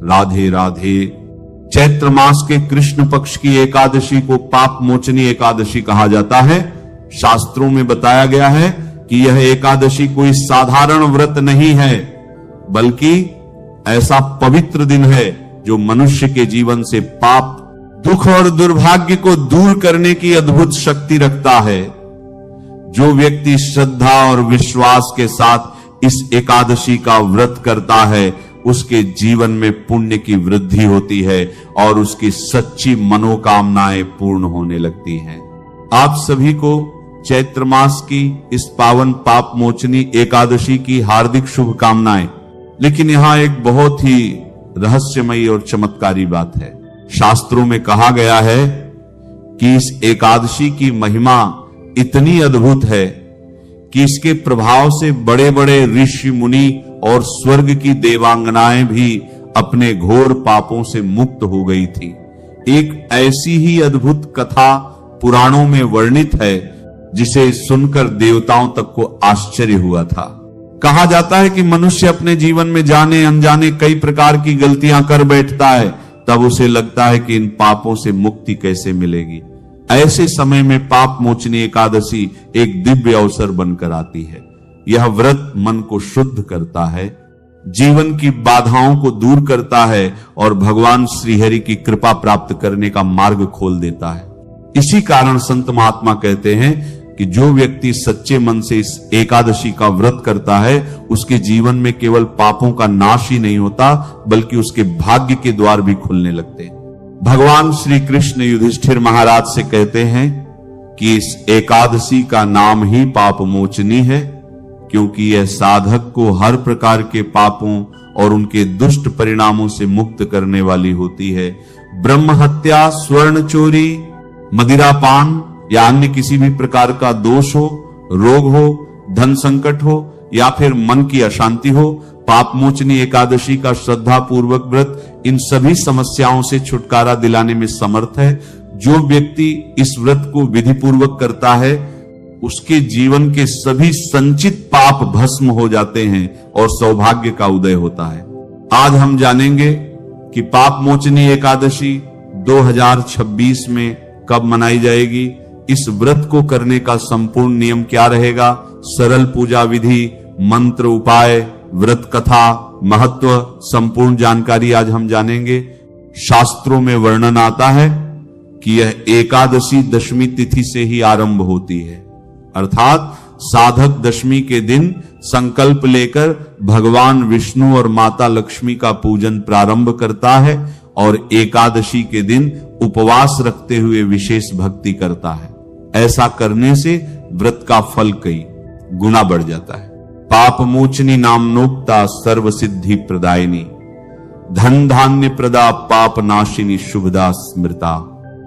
राधे राधे। चैत्र मास के कृष्ण पक्ष की एकादशी को पाप मोचनी एकादशी कहा जाता है। शास्त्रों में बताया गया है कि यह एकादशी कोई साधारण व्रत नहीं है, बल्कि ऐसा पवित्र दिन है जो मनुष्य के जीवन से पाप, दुख और दुर्भाग्य को दूर करने की अद्भुत शक्ति रखता है। जो व्यक्ति श्रद्धा और विश्वास के साथ इस एकादशी का व्रत करता है, उसके जीवन में पुण्य की वृद्धि होती है और उसकी सच्ची मनोकामनाएं पूर्ण होने लगती हैं। आप सभी को चैत्र मास की इस पावन पाप मोचनी एकादशी की हार्दिक शुभकामनाएं। लेकिन यहां एक बहुत ही रहस्यमयी और चमत्कारी बात है। शास्त्रों में कहा गया है कि इस एकादशी की महिमा इतनी अद्भुत है कि इसके प्रभाव से बड़े बड़े ऋषि मुनि और स्वर्ग की देवांगनाएं भी अपने घोर पापों से मुक्त हो गई थी। एक ऐसी ही अद्भुत कथा पुराणों में वर्णित है जिसे सुनकर देवताओं तक को आश्चर्य हुआ था। कहा जाता है कि मनुष्य अपने जीवन में जाने अनजाने कई प्रकार की गलतियां कर बैठता है, तब उसे लगता है कि इन पापों से मुक्ति कैसे मिलेगी। ऐसे समय में पाप मोचनी एकादशी एक दिव्य अवसर बनकर आती है। यह व्रत मन को शुद्ध करता है, जीवन की बाधाओं को दूर करता है और भगवान श्रीहरि की कृपा प्राप्त करने का मार्ग खोल देता है। इसी कारण संत महात्मा कहते हैं कि जो व्यक्ति सच्चे मन से इस एकादशी का व्रत करता है, उसके जीवन में केवल पापों का नाश ही नहीं होता, बल्कि उसके भाग्य के द्वार भी खुलने लगते हैं। भगवान श्री कृष्ण युधिष्ठिर महाराज से कहते हैं कि इस एकादशी का नाम ही पाप मोचनी है, क्योंकि यह साधक को हर प्रकार के पापों और उनके दुष्ट परिणामों से मुक्त करने वाली होती है। ब्रह्म हत्या, स्वर्ण चोरी, मदिरापान या अन्य किसी भी प्रकार का दोष हो, रोग हो, धन संकट हो या फिर मन की अशांति हो, पाप मोचनी एकादशी का श्रद्धा पूर्वक व्रत इन सभी समस्याओं से छुटकारा दिलाने में समर्थ है। जो व्यक्ति इस व्रत को विधि पूर्वक करता है, उसके जीवन के सभी संचित पाप भस्म हो जाते हैं और सौभाग्य का उदय होता है। आज हम जानेंगे कि पाप मोचनी एकादशी 2026 में कब मनाई जाएगी, इस व्रत को करने का संपूर्ण नियम क्या रहेगा, सरल पूजा विधि, मंत्र, उपाय, व्रत कथा, महत्व, संपूर्ण जानकारी आज हम जानेंगे। शास्त्रों में वर्णन आता है कि यह एकादशी दशमी तिथि से ही आरंभ होती है, अर्थात साधक दशमी के दिन संकल्प लेकर भगवान विष्णु और माता लक्ष्मी का पूजन प्रारंभ करता है और एकादशी के दिन उपवास रखते हुए विशेष भक्ति करता है। ऐसा करने से व्रत का फल कई गुना बढ़ जाता है। पाप मोचनी नामनोक्ता सर्व सिद्धि प्रदायिनी, धन धान्य प्रदा पाप नाशिनी शुभदा स्मृता।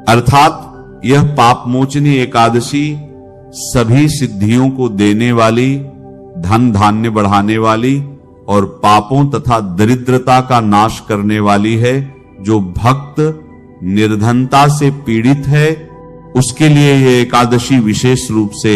अर्थात यह पाप मोचनी एकादशी सभी सिद्धियों को देने वाली, धन धान्य बढ़ाने वाली और पापों तथा दरिद्रता का नाश करने वाली है। जो भक्त निर्धनता से पीड़ित है, उसके लिए यह एकादशी विशेष रूप से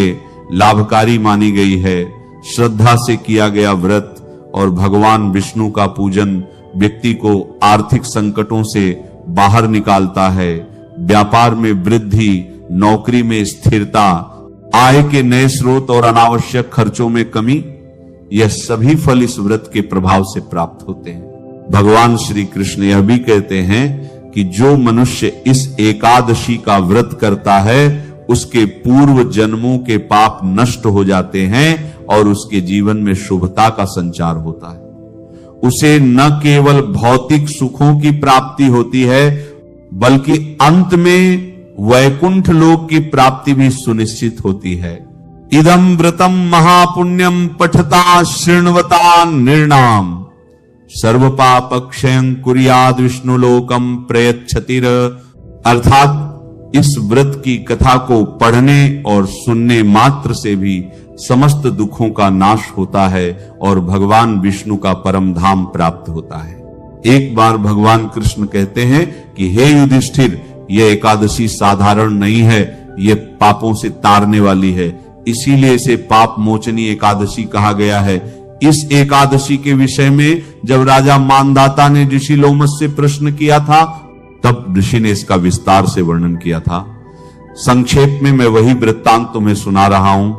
लाभकारी मानी गई है। श्रद्धा से किया गया व्रत और भगवान विष्णु का पूजन व्यक्ति को आर्थिक संकटों से बाहर निकालता है, व्यापार में वृद्धि, नौकरी में स्थिरता, आय के नए स्रोत और अनावश्यक खर्चों में कमी, यह सभी फल इस व्रत के प्रभाव से प्राप्त होते हैं। भगवान श्री कृष्ण यह भी कहते हैं कि जो मनुष्य इस एकादशी का व्रत करता है, उसके पूर्व जन्मों के पाप नष्ट हो जाते हैं और उसके जीवन में शुभता का संचार होता है। उसे न केवल भौतिक सुखों की प्राप्ति होती है, बल्कि अंत में वैकुंठ लोक की प्राप्ति भी सुनिश्चित होती है। इदं व्रतम महापुण्यम पठता शृण्वता निर्णाम, सर्व पाप क्षयं कुर्याद विष्णु लोकम प्रयच्छतिर। अर्थात इस व्रत की कथा को पढ़ने और सुनने मात्र से भी समस्त दुखों का नाश होता है और भगवान विष्णु का परम धाम प्राप्त होता है। एक बार भगवान कृष्ण कहते हैं कि हे युधिष्ठिर, यह एकादशी साधारण नहीं है, यह पापों से तारने वाली है, इसीलिए इसे पाप मोचनी एकादशी कहा गया है। इस एकादशी के विषय में जब राजा मानदाता ने ऋषि लोमस से प्रश्न किया था, तब ऋषि ने इसका विस्तार से वर्णन किया था। संक्षेप में मैं वही वृत्तांत तुम्हें सुना रहा हूं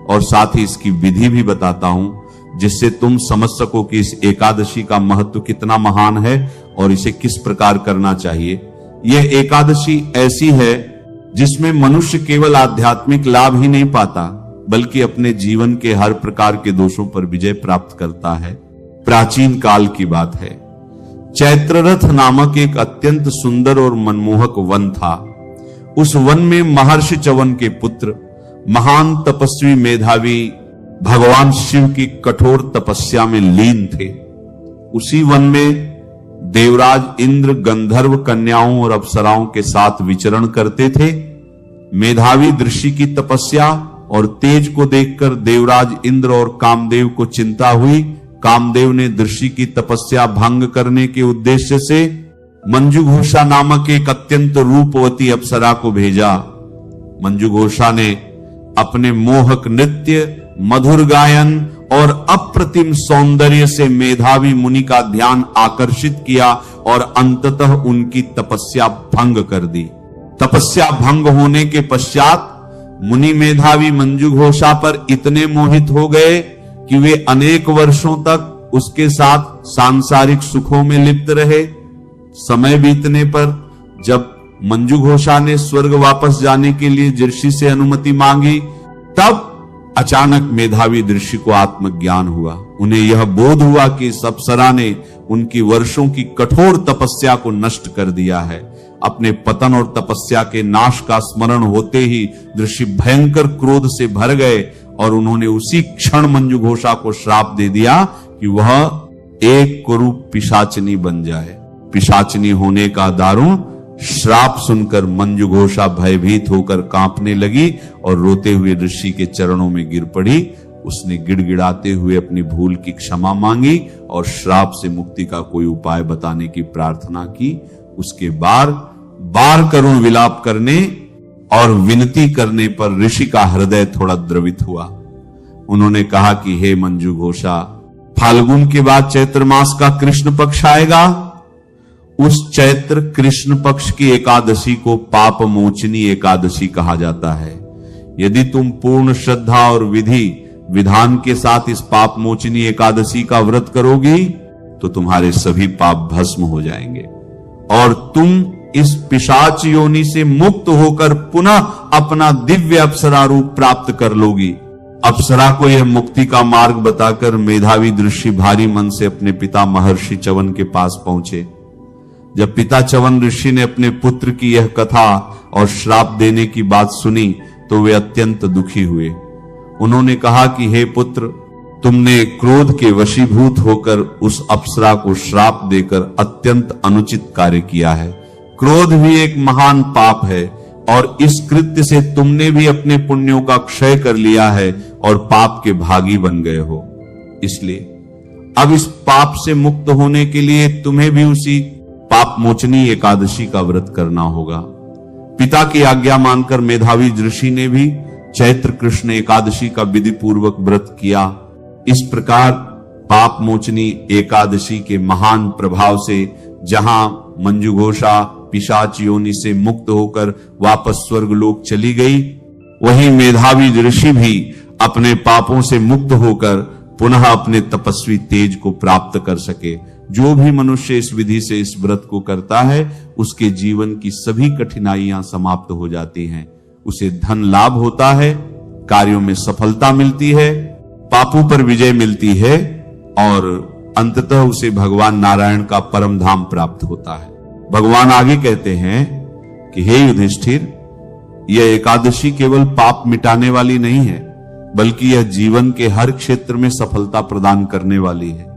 और साथ ही इसकी विधि भी बताता हूं, जिससे तुम समझ सको कि इस एकादशी का महत्व कितना महान है और इसे किस प्रकार करना चाहिए। यह एकादशी ऐसी है जिसमें मनुष्य केवल आध्यात्मिक लाभ ही नहीं पाता, बल्कि अपने जीवन के हर प्रकार के दोषों पर विजय प्राप्त करता है। प्राचीन काल की बात है। चैत्ररथ नामक एक अत्यंत सुंदर और मनमोहक वन था। उस वन में महर्षि च्यवन के पुत्र महान तपस्वी मेधावी भगवान शिव की कठोर तपस्या में लीन थे। उसी वन में देवराज इंद्र गंधर्व कन्याओं और अप्सराओं के साथ विचरण करते थे। मेधावी ऋषि की तपस्या और तेज को देखकर देवराज इंद्र और कामदेव को चिंता हुई। कामदेव ने ऋषि की तपस्या भंग करने के उद्देश्य से मंजुघोषा नामक एक अत्यंत रूपवती अप्सरा को भेजा। मंजुघोषा ने अपने मोहक नृत्य, मधुर गायन और अप्रतिम सौंदर्य से मेधावी मुनि का ध्यान आकर्षित किया और अंततः उनकी तपस्या भंग कर दी। तपस्या भंग होने के पश्चात मुनि मेधावी मंजुघोषा पर इतने मोहित हो गए कि वे अनेक वर्षों तक उसके साथ सांसारिक सुखों में लिप्त रहे। समय बीतने पर जब मंजुघोषा ने स्वर्ग वापस जाने के लिए ऋषि से अनुमति मांगी, तब अचानक मेधावी ऋषि को आत्मज्ञान हुआ। उन्हें यह बोध हुआ कि इस अप्सरा ने उनकी वर्षों की कठोर तपस्या को नष्ट कर दिया है। अपने पतन और तपस्या के नाश का स्मरण होते ही ऋषि भयंकर क्रोध से भर गए और उन्होंने उसी क्षण मंजुघोषा को श्राप दे दिया कि वह एक कुरूप पिशाचिनी बन जाए। पिशाचिनी होने का दारुण श्राप सुनकर मंजुघोषा भयभीत होकर कांपने लगी और रोते हुए ऋषि के चरणों में गिर पड़ी। उसने गिड़गिड़ाते हुए अपनी भूल की क्षमा मांगी और श्राप से मुक्ति का कोई उपाय बताने की प्रार्थना की। उसके बार बार करुण विलाप करने और विनती करने पर ऋषि का हृदय थोड़ा द्रवित हुआ। उन्होंने कहा कि हे मंजुघोषा, फाल्गुन के बाद चैत्र मास का कृष्ण पक्ष आएगा। उस चैत्र कृष्ण पक्ष की एकादशी को पाप मोचनी एकादशी कहा जाता है। यदि तुम पूर्ण श्रद्धा और विधि विधान के साथ इस पाप मोचनी एकादशी का व्रत करोगी तो तुम्हारे सभी पाप भस्म हो जाएंगे और तुम इस पिशाच योनि से मुक्त होकर पुनः अपना दिव्य अप्सरा रूप प्राप्त कर लोगी। अप्सरा को यह मुक्ति का मार्ग बताकर मेधावी ऋषि भारी मन से अपने पिता महर्षि च्यवन के पास पहुंचे। जब पिता च्यवन ऋषि ने अपने पुत्र की यह कथा और श्राप देने की बात सुनी तो वे अत्यंत दुखी हुए। उन्होंने कहा कि हे पुत्र, तुमने क्रोध के वशीभूत होकर उस अप्सरा को श्राप देकर अत्यंत अनुचित कार्य किया है। क्रोध भी एक महान पाप है और इस कृत्य से तुमने भी अपने पुण्यों का क्षय कर लिया है और पाप के भागी बन गए हो। इसलिए अब इस पाप से मुक्त होने के लिए तुम्हें भी उसी पाप मोचनी एकादशी का व्रत करना होगा। पिता की आज्ञा मानकर मेधावी ऋषि ने भी चैत्र कृष्ण एकादशी का विधि पूर्वक व्रत किया। इस प्रकार पाप मोचनी एकादशी के महान प्रभाव से जहां मंजुघोषा पिशाच योनि से मुक्त होकर वापस स्वर्गलोक चली गई, वहीं मेधावी ऋषि भी अपने पापों से मुक्त होकर पुनः अपने तपस्वी तेज को प्राप्त कर सके। जो भी मनुष्य इस विधि से इस व्रत को करता है, उसके जीवन की सभी कठिनाइयां समाप्त हो जाती हैं। उसे धन लाभ होता है, कार्यों में सफलता मिलती है, पापों पर विजय मिलती है और अंततः उसे भगवान नारायण का परम धाम प्राप्त होता है। भगवान आगे कहते हैं कि हे युधिष्ठिर, यह एकादशी केवल पाप मिटाने वाली नहीं है, बल्कि यह जीवन के हर क्षेत्र में सफलता प्रदान करने वाली है।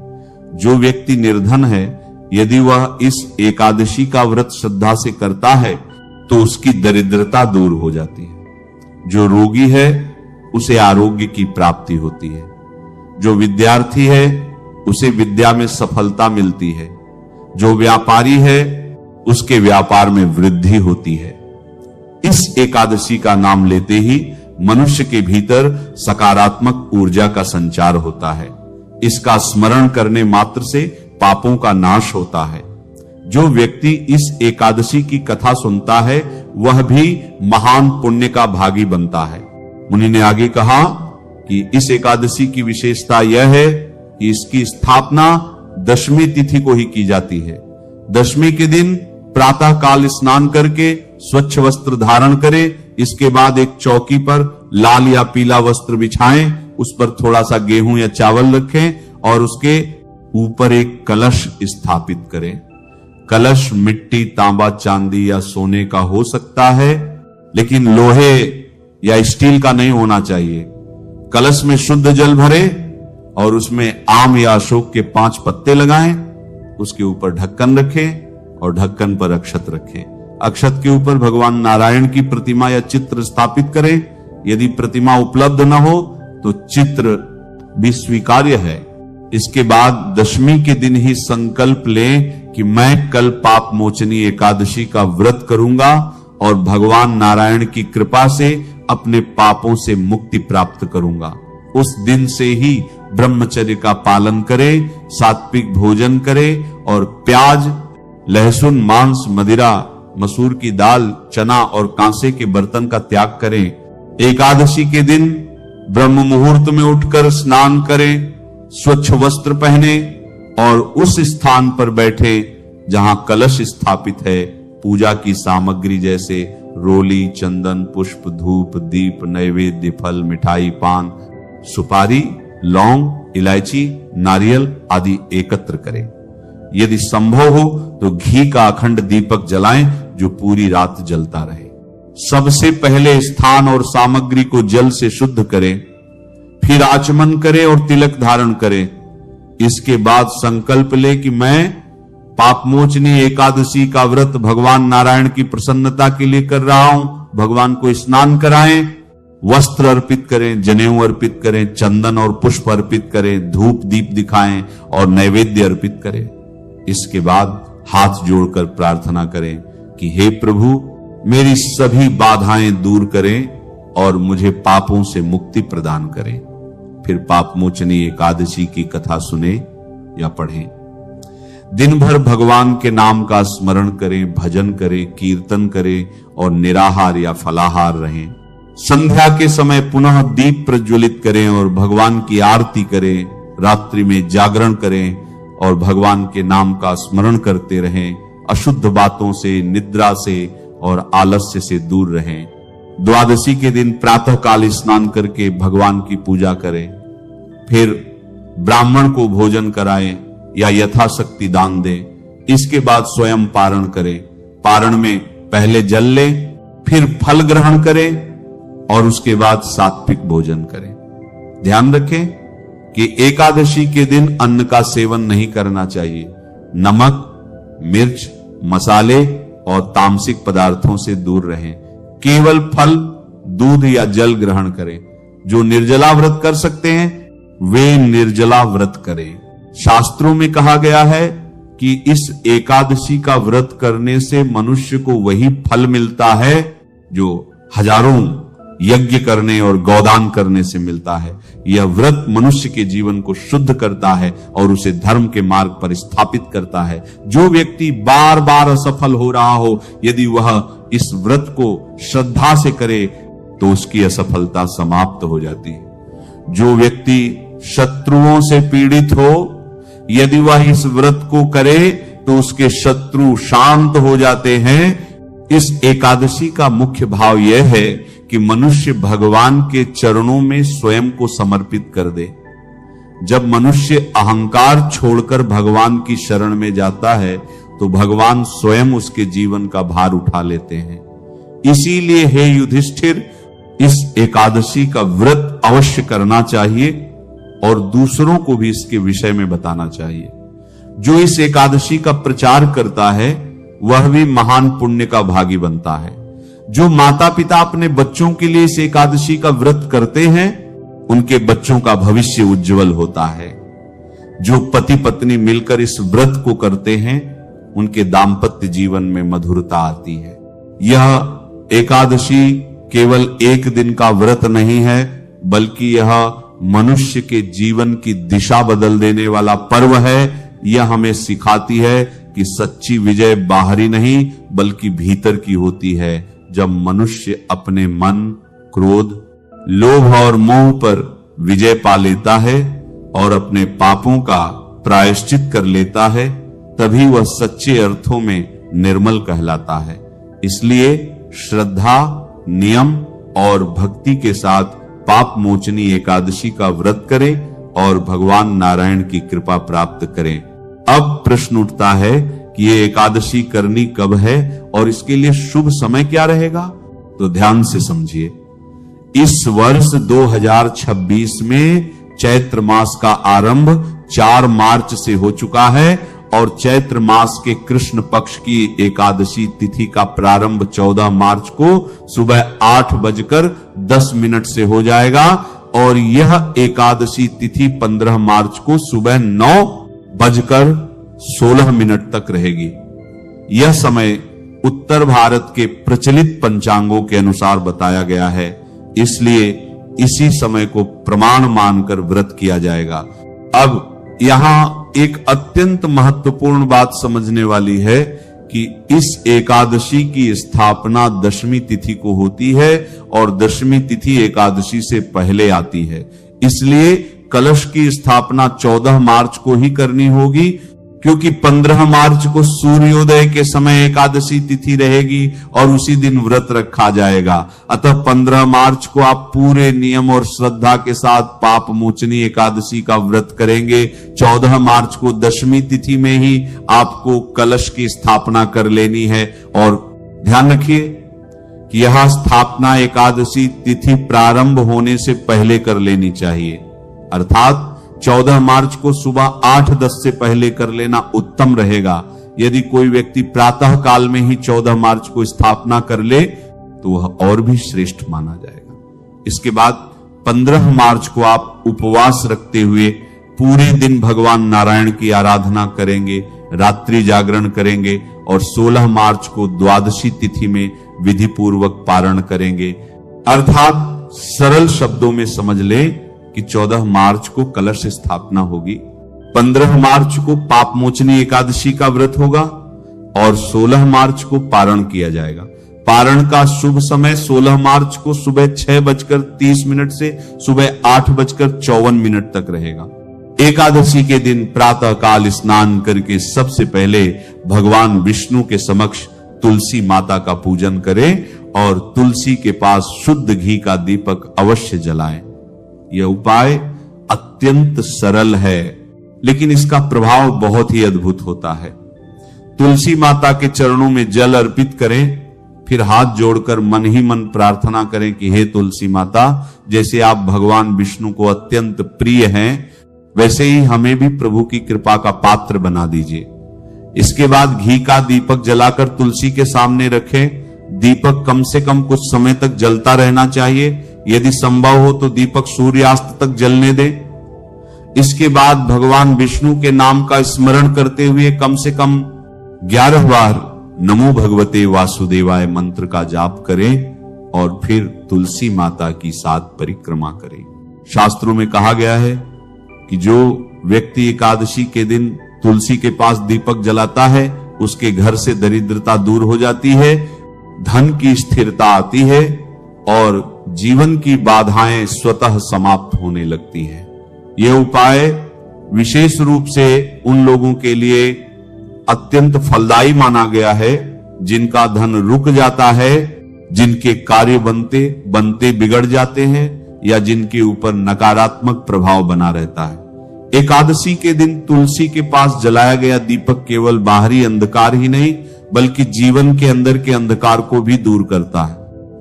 जो व्यक्ति निर्धन है, यदि वह इस एकादशी का व्रत श्रद्धा से करता है तो उसकी दरिद्रता दूर हो जाती है। जो रोगी है, उसे आरोग्य की प्राप्ति होती है। जो विद्यार्थी है, उसे विद्या में सफलता मिलती है। जो व्यापारी है, उसके व्यापार में वृद्धि होती है। इस एकादशी का नाम लेते ही मनुष्य के भीतर सकारात्मक ऊर्जा का संचार होता है। इसका स्मरण करने मात्र से पापों का नाश होता है। जो व्यक्ति इस एकादशी की कथा सुनता है वह भी महान पुण्य का भागी बनता है। मुनि ने आगे कहा कि इस एकादशी की विशेषता यह है कि इसकी स्थापना दशमी तिथि को ही की जाती है। दशमी के दिन प्रातः काल स्नान करके स्वच्छ वस्त्र धारण करें, इसके बाद एक चौकी पर लाल या पीला वस्त्र बिछाएं, उस पर थोड़ा सा गेहूं या चावल रखें और उसके ऊपर एक कलश स्थापित करें। कलश मिट्टी, तांबा, चांदी या सोने का हो सकता है, लेकिन लोहे या स्टील का नहीं होना चाहिए। कलश में शुद्ध जल भरे और उसमें आम या अशोक के 5 पत्ते लगाएं, उसके ऊपर ढक्कन रखें और ढक्कन पर अक्षत रखें। अक्षत के ऊपर भगवान नारायण की प्रतिमा या चित्र स्थापित करें। यदि प्रतिमा उपलब्ध न हो तो चित्र भी स्वीकार्य है। इसके बाद दशमी के दिन ही संकल्प लें कि मैं कल पाप मोचनी एकादशी का व्रत करूंगा और भगवान नारायण की कृपा से अपने पापों से मुक्ति प्राप्त करूंगा। उस दिन से ही ब्रह्मचर्य का पालन करें, सात्विक भोजन करें और प्याज, लहसुन, मांस, मदिरा, मसूर की दाल, चना और कांसे के बर्तन का त्याग करें। एकादशी के दिन ब्रह्म मुहूर्त में उठकर स्नान करें, स्वच्छ वस्त्र पहने और उस स्थान पर बैठे जहां कलश स्थापित है। पूजा की सामग्री जैसे रोली, चंदन, पुष्प, धूप, दीप, नैवेद्य, फल, मिठाई, पान, सुपारी, लौंग, इलायची, नारियल आदि एकत्र करें। यदि संभव हो तो घी का अखंड दीपक जलाएं जो पूरी रात जलता रहे। सबसे पहले स्थान और सामग्री को जल से शुद्ध करें, फिर आचमन करें और तिलक धारण करें। इसके बाद संकल्प ले कि मैं पापमोचनी एकादशी का व्रत भगवान नारायण की प्रसन्नता के लिए कर रहा हूं। भगवान को स्नान कराएं, वस्त्र अर्पित करें, जनेऊ अर्पित करें, चंदन और पुष्प अर्पित करें, धूप दीप दिखाएं और नैवेद्य अर्पित करें। इसके बाद हाथ जोड़कर प्रार्थना करें कि हे प्रभु, मेरी सभी बाधाएं दूर करें और मुझे पापों से मुक्ति प्रदान करें। फिर पापमोचनी एकादशी की कथा सुने या पढ़ें। दिन भर भगवान के नाम का स्मरण करें, भजन करें, कीर्तन करें और निराहार या फलाहार रहें। संध्या के समय पुनः दीप प्रज्वलित करें और भगवान की आरती करें। रात्रि में जागरण करें और भगवान के नाम का स्मरण करते रहें। अशुद्ध बातों से, निद्रा से और आलस्य से दूर रहें। द्वादशी के दिन प्रातः काल स्नान करके भगवान की पूजा करें। फिर ब्राह्मण को भोजन कराएं या यथाशक्ति दान दें। इसके बाद स्वयं पारण करें। पारण में पहले जल लें, फिर फल ग्रहण करें और उसके बाद सात्विक भोजन करें। ध्यान रखें कि एकादशी के दिन अन्न का सेवन नहीं करना चाहिए। नमक, मिर्च, मसाले और तामसिक पदार्थों से दूर रहें। केवल फल, दूध या जल ग्रहण करें। जो निर्जला व्रत कर सकते हैं वे निर्जला व्रत करें। शास्त्रों में कहा गया है कि इस एकादशी का व्रत करने से मनुष्य को वही फल मिलता है जो हजारों यज्ञ करने और गौदान करने से मिलता है। यह व्रत मनुष्य के जीवन को शुद्ध करता है और उसे धर्म के मार्ग पर स्थापित करता है। जो व्यक्ति बार बार असफल हो रहा हो, यदि वह इस व्रत को श्रद्धा से करे तो उसकी असफलता समाप्त हो जाती है। जो व्यक्ति शत्रुओं से पीड़ित हो, यदि वह इस व्रत को करे तो उसके शत्रु शांत हो जाते हैं। इस एकादशी का मुख्य भाव यह है कि मनुष्य भगवान के चरणों में स्वयं को समर्पित कर दे। जब मनुष्य अहंकार छोड़कर भगवान की शरण में जाता है तो भगवान स्वयं उसके जीवन का भार उठा लेते हैं। इसीलिए हे युधिष्ठिर, इस एकादशी का व्रत अवश्य करना चाहिए और दूसरों को भी इसके विषय में बताना चाहिए। जो इस एकादशी का प्रचार करता है वह भी महान पुण्य का भागी बनता है। जो माता पिता अपने बच्चों के लिए इस एकादशी का व्रत करते हैं उनके बच्चों का भविष्य उज्जवल होता है। जो पति पत्नी मिलकर इस व्रत को करते हैं उनके दाम्पत्य जीवन में मधुरता आती है। यह एकादशी केवल एक दिन का व्रत नहीं है, बल्कि यह मनुष्य के जीवन की दिशा बदल देने वाला पर्व है। यह हमें सिखाती है कि सच्ची विजय बाहरी नहीं बल्कि भीतर की होती है। जब मनुष्य अपने मन, क्रोध, लोभ और मोह पर विजय पा लेता है और अपने पापों का प्रायश्चित कर लेता है, तभी वह सच्चे अर्थों में निर्मल कहलाता है। इसलिए श्रद्धा, नियम और भक्ति के साथ पाप मोचनी एकादशी का व्रत करें और भगवान नारायण की कृपा प्राप्त करें। अब प्रश्न उठता है कि ये एकादशी करनी कब है और इसके लिए शुभ समय क्या रहेगा? तो ध्यान से समझिए। इस वर्ष 2026 में चैत्र मास का आरंभ 4 मार्च से हो चुका है और चैत्र मास के कृष्ण पक्ष की एकादशी तिथि का प्रारंभ 14 मार्च को सुबह 8:10 से हो जाएगा और यह एकादशी तिथि 15 मार्च को सुबह 9:16 तक रहेगी। यह समय उत्तर भारत के प्रचलित पंचांगों के अनुसार बताया गया है, इसलिए इसी समय को प्रमाण मानकर व्रत किया जाएगा। अब यहां एक अत्यंत महत्वपूर्ण बात समझने वाली है कि इस एकादशी की स्थापना दशमी तिथि को होती है और दशमी तिथि एकादशी से पहले आती है। इसलिए कलश की स्थापना 14 मार्च को ही करनी होगी, क्योंकि 15 मार्च को सूर्योदय के समय एकादशी तिथि रहेगी और उसी दिन व्रत रखा जाएगा। अतः 15 मार्च को आप पूरे नियम और श्रद्धा के साथ पाप मोचनी एकादशी का व्रत करेंगे। 14 मार्च को दशमी तिथि में ही आपको कलश की स्थापना कर लेनी है। और ध्यान रखिए कि यह स्थापना एकादशी तिथि प्रारंभ होने से पहले कर लेनी चाहिए, अर्थात 14 मार्च को सुबह 8:10 से पहले कर लेना उत्तम रहेगा। यदि कोई व्यक्ति प्रातः काल में ही 14 मार्च को स्थापना कर ले तो वह और भी श्रेष्ठ माना जाएगा। इसके बाद 15 मार्च को आप उपवास रखते हुए पूरे दिन भगवान नारायण की आराधना करेंगे, रात्रि जागरण करेंगे और 16 मार्च को द्वादशी तिथि में विधि पूर्वक पारण करेंगे। अर्थात सरल शब्दों में समझ लें कि 14 मार्च को कलश स्थापना होगी, 15 मार्च को पाप मोचनी एकादशी का व्रत होगा और 16 मार्च को पारण किया जाएगा। पारण का शुभ समय 16 मार्च को सुबह 6:30 से सुबह 8:54 तक रहेगा। एकादशी के दिन प्रातः काल स्नान करके सबसे पहले भगवान विष्णु के समक्ष तुलसी माता का पूजन करें और तुलसी के पास शुद्ध घी का दीपक अवश्य जलाएं। यह उपाय अत्यंत सरल है, लेकिन इसका प्रभाव बहुत ही अद्भुत होता है। तुलसी माता के चरणों में जल अर्पित करें, फिर हाथ जोड़कर मन ही मन प्रार्थना करें कि हे तुलसी माता, जैसे आप भगवान विष्णु को अत्यंत प्रिय हैं, वैसे ही हमें भी प्रभु की कृपा का पात्र बना दीजिए। इसके बाद घी का दीपक जलाकर तुलसी के सामने रखें। दीपक कम से कम कुछ समय तक जलता रहना चाहिए, यदि संभव हो तो दीपक सूर्यास्त तक जलने दें। इसके बाद भगवान विष्णु के नाम का स्मरण करते हुए कम से कम 11 बार नमो भगवते वासुदेवाय मंत्र का जाप करें और फिर तुलसी माता की 7 परिक्रमा करें। शास्त्रों में कहा गया है कि जो व्यक्ति एकादशी के दिन तुलसी के पास दीपक जलाता है, उसके घर से दरिद्रता दूर हो जाती है, धन की स्थिरता आती है और जीवन की बाधाएं स्वतः समाप्त होने लगती हैं। यह उपाय विशेष रूप से उन लोगों के लिए अत्यंत फलदायी माना गया है जिनका धन रुक जाता है, जिनके कार्य बनते बनते बिगड़ जाते हैं या जिनके ऊपर नकारात्मक प्रभाव बना रहता है। एकादशी के दिन तुलसी के पास जलाया गया दीपक केवल बाहरी अंधकार ही नहीं बल्कि जीवन के अंदर के अंधकार को भी दूर करता है,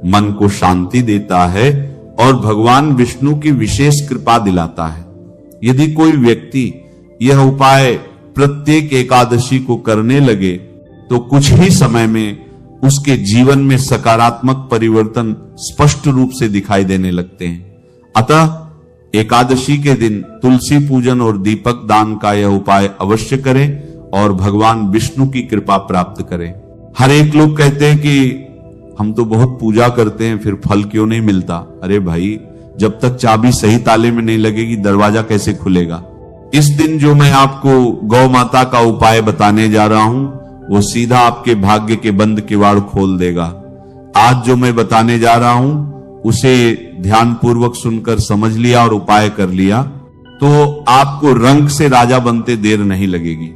मन को शांति देता है और भगवान विष्णु की विशेष कृपा दिलाता है। यदि कोई व्यक्ति यह उपाय प्रत्येक एकादशी को करने लगे तो कुछ ही समय में उसके जीवन में सकारात्मक परिवर्तन स्पष्ट रूप से दिखाई देने लगते हैं। अतः एकादशी के दिन तुलसी पूजन और दीपक दान का यह उपाय अवश्य करें और भगवान विष्णु की कृपा प्राप्त करें। हर एक लोग कहते हैं कि हम तो बहुत पूजा करते हैं, फिर फल क्यों नहीं मिलता? अरे भाई, जब तक चाबी सही ताले में नहीं लगेगी दरवाजा कैसे खुलेगा। इस दिन जो मैं आपको गौ माता का उपाय बताने जा रहा हूं वो सीधा आपके भाग्य के बंद किवाड़ खोल देगा। आज जो मैं बताने जा रहा हूं उसे ध्यानपूर्वक सुनकर समझ लिया और उपाय कर लिया तो आपको रंग से राजा बनते देर नहीं लगेगी।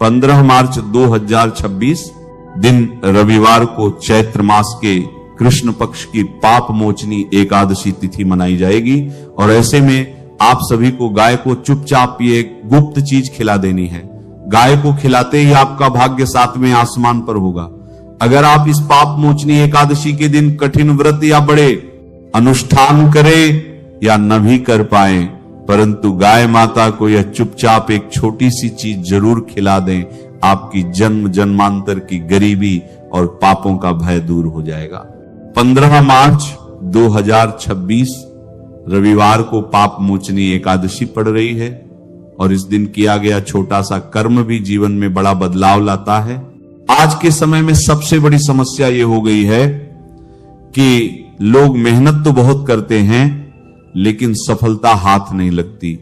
15 मार्च 2026 दिन रविवार को चैत्र मास के कृष्ण पक्ष की पाप मोचनी एकादशी तिथि मनाई जाएगी और ऐसे में आप सभी को गाय को चुपचाप ये गुप्त चीज खिला देनी है। गाय को खिलाते ही आपका भाग्य 7वें आसमान पर होगा। अगर आप इस पाप मोचनी एकादशी के दिन कठिन व्रत या बड़े अनुष्ठान करें या न भी कर पाए परंतु गाय माता को यह चुपचाप एक छोटी सी चीज जरूर खिला दें, आपकी जन्म जन्मांतर की गरीबी और पापों का भय दूर हो जाएगा। 15 मार्च 2026 रविवार को पाप मोचनी एकादशी पड़ रही है और इस दिन किया गया छोटा सा कर्म भी जीवन में बड़ा बदलाव लाता है। आज के समय में सबसे बड़ी समस्या ये हो गई है कि लोग मेहनत तो बहुत करते हैं लेकिन सफलता हाथ नहीं लगती।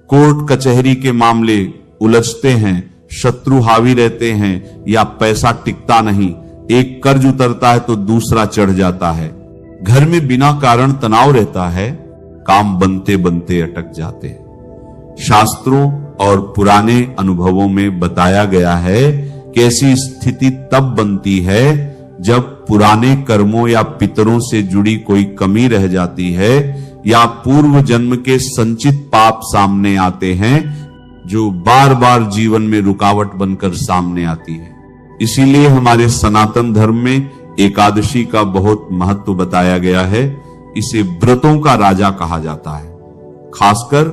कोर्ट कचहरी के मामले उलझते हैं, शत्रु हावी रहते हैं या पैसा टिकता नहीं, एक कर्ज उतरता है तो दूसरा चढ़ जाता है, घर में बिना कारण तनाव रहता है, काम बनते बनते अटक जाते हैं। शास्त्रों और पुराने अनुभवों में बताया गया है कि ऐसी स्थिति तब बनती है जब पुराने कर्मों या पितरों से जुड़ी कोई कमी रह जाती है या पूर्व जन्म के संचित पाप सामने आते हैं जो बार बार जीवन में रुकावट बनकर सामने आती है। इसीलिए हमारे सनातन धर्म में एकादशी का बहुत महत्व बताया गया है। इसे व्रतों का राजा कहा जाता है। खासकर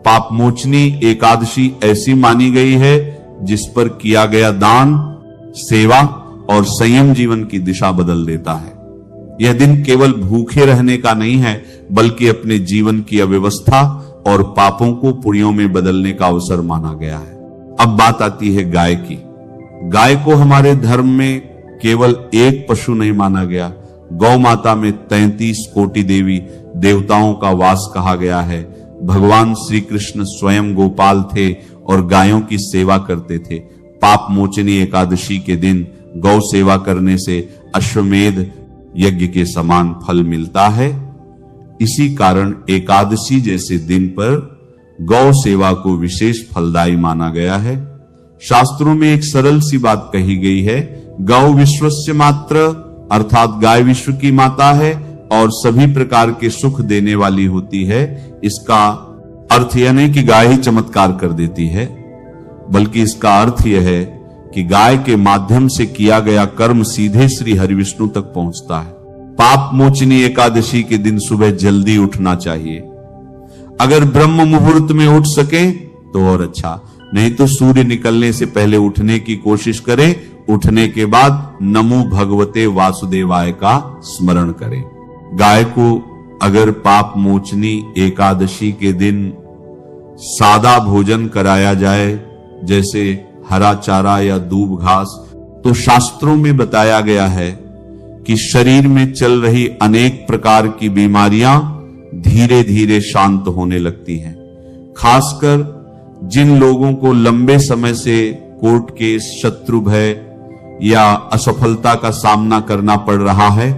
पापमोचनी एकादशी ऐसी मानी गई है जिस पर किया गया दान, सेवा और संयम जीवन की दिशा बदल देता है। यह दिन केवल भूखे रहने का नहीं है बल्कि अपने जीवन की अव्यवस्था और पापों को पुण्यों में बदलने का अवसर माना गया है। अब बात आती है गाय की। गाय को हमारे धर्म में केवल एक पशु नहीं माना गया, गौ माता में 33 कोटि देवी देवताओं का वास कहा गया है। भगवान श्री कृष्ण स्वयं गोपाल थे और गायों की सेवा करते थे। पाप मोचनी एकादशी के दिन गौ सेवा करने से अश्वमेध यज्ञ के समान फल मिलता है। इसी कारण एकादशी जैसे दिन पर गौ सेवा को विशेष फलदायी माना गया है। शास्त्रों में एक सरल सी बात कही गई है, गौ विश्वस्य मात्र, अर्थात गाय विश्व की माता है और सभी प्रकार के सुख देने वाली होती है। इसका अर्थ यह नहीं कि गाय ही चमत्कार कर देती है, बल्कि इसका अर्थ यह है कि गाय के माध्यम से किया गया कर्म सीधे श्री हरिविष्णु तक पहुंचता है। पाप मोचनी एकादशी के दिन सुबह जल्दी उठना चाहिए। अगर ब्रह्म मुहूर्त में उठ सके तो और अच्छा, नहीं तो सूर्य निकलने से पहले उठने की कोशिश करें। उठने के बाद नमो भगवते वासुदेवाय का स्मरण करें। गाय को अगर पाप मोचनी एकादशी के दिन सादा भोजन कराया जाए जैसे हरा चारा या दूब घास, तो शास्त्रों में बताया गया है कि शरीर में चल रही अनेक प्रकार की बीमारियां धीरे धीरे शांत होने लगती हैं। खासकर जिन लोगों को लंबे समय से कोर्ट केस, शत्रु भय या असफलता का सामना करना पड़ रहा है,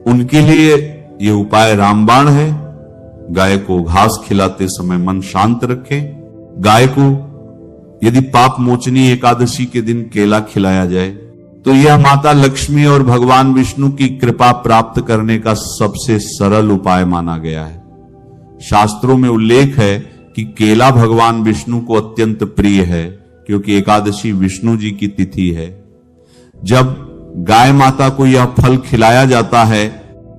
उनके लिए ये उपाय रामबाण है। गाय को घास खिलाते समय मन शांत रखें। गाय को यदि पाप मोचनी एकादशी के दिन केला खिलाया जाए तो यह माता लक्ष्मी और भगवान विष्णु की कृपा प्राप्त करने का सबसे सरल उपाय माना गया है। शास्त्रों में उल्लेख है कि केला भगवान विष्णु को अत्यंत प्रिय है क्योंकि एकादशी विष्णु जी की तिथि है। जब गाय माता को यह फल खिलाया जाता है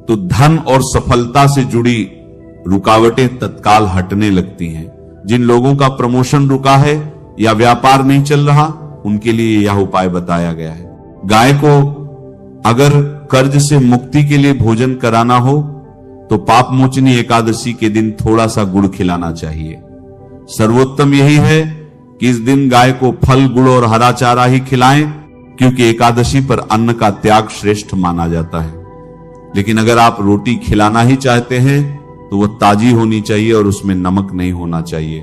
तो धन और सफलता से जुड़ी रुकावटें तत्काल हटने लगती हैं। जिन लोगों का प्रमोशन रुका है या व्यापार नहीं चल रहा, उनके लिए यह उपाय बताया गया है। गाय को अगर कर्ज से मुक्ति के लिए भोजन कराना हो तो पाप मोचनी एकादशी के दिन थोड़ा सा गुड़ खिलाना चाहिए। सर्वोत्तम यही है कि इस दिन गाय को फल, गुड़ और हरा चारा ही खिलाएं क्योंकि एकादशी पर अन्न का त्याग श्रेष्ठ माना जाता है। लेकिन अगर आप रोटी खिलाना ही चाहते हैं तो वह ताजी होनी चाहिए और उसमें नमक नहीं होना चाहिए।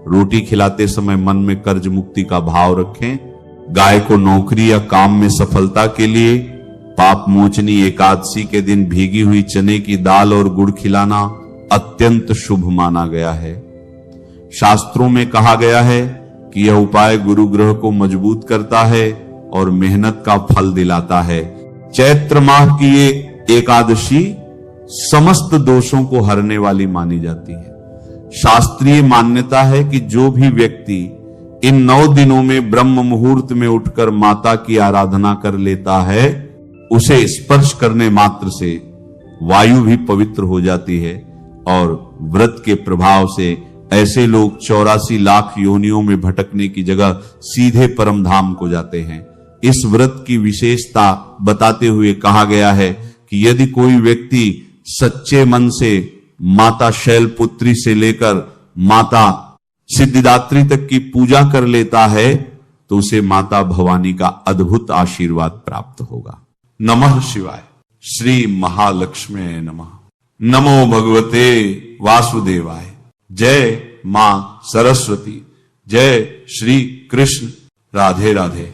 रोटी खिलाते समय मन में कर्ज मुक्ति का भाव रखें। गाय को नौकरी या काम में सफलता के लिए पाप मोचनी एकादशी के दिन भीगी हुई चने की दाल और गुड़ खिलाना अत्यंत शुभ माना गया है। शास्त्रों में कहा गया है कि यह उपाय गुरु ग्रह को मजबूत करता है और मेहनत का फल दिलाता है। चैत्र माह की ये एकादशी समस्त दोषों को हरने वाली मानी जाती है। शास्त्रीय मान्यता है कि जो भी व्यक्ति इन 9 दिनों में ब्रह्म मुहूर्त में उठकर माता की आराधना कर लेता है, उसे स्पर्श करने मात्र से वायु भी पवित्र हो जाती है और व्रत के प्रभाव से ऐसे लोग 84 लाख योनियों में भटकने की जगह सीधे परम धाम को जाते हैं। इस व्रत की विशेषता बताते हुए कहा गया है कि यदि कोई व्यक्ति सच्चे मन से माता शैलपुत्री से लेकर माता सिद्धिदात्री तक की पूजा कर लेता है तो उसे माता भवानी का अद्भुत आशीर्वाद प्राप्त होगा। नमः शिवाय। श्री महालक्ष्मी नमः। नमो भगवते वासुदेवाय। जय मां सरस्वती। जय श्री कृष्ण। राधे राधे।